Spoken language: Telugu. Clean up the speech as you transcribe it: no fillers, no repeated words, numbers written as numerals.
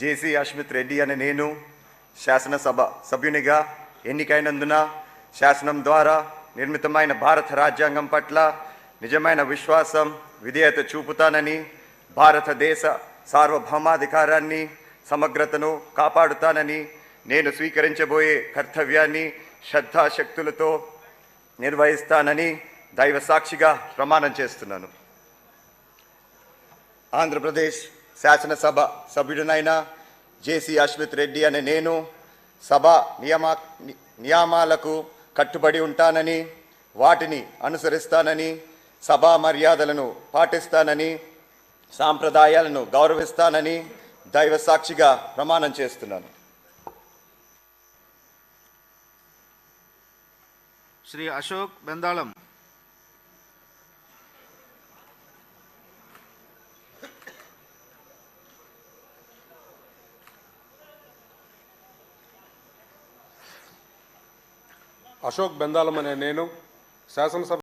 జేసీ అశ్మిత్ రెడ్డి అనే నేను శాసనసభ సభ్యునిగా ఎన్నికైనందున శాసనం ద్వారా నిర్మితమైన భారత రాజ్యాంగం పట్ల నిజమైన విశ్వాసం విధేయత చూపుతానని, భారతదేశ సార్వభౌమాధికారాన్ని సమగ్రతను కాపాడుతానని, నేను స్వీకరించబోయే కర్తవ్యాన్ని శ్రద్ధాశక్తులతో నిర్వహిస్తానని దైవ సాక్షిగా ప్రమాణం చేస్తున్నాను. ఆంధ్రప్రదేశ్ శాసనసభ సభ్యుడినైన జేసీ అశ్మిత్ రెడ్డి అనే నేను సభ నియమాలకు కట్టుబడి ఉంటానని, వాటిని అనుసరిస్తానని, సభా మర్యాదలను పాటిస్తానని, సాంప్రదాయాలను గౌరవిస్తానని దైవ సాక్షిగా ప్రమాణం చేస్తున్నాను. శ్రీ అశోక్ బెందాళం. అశోక్ బెందాళం అనే నేను శాసనసభ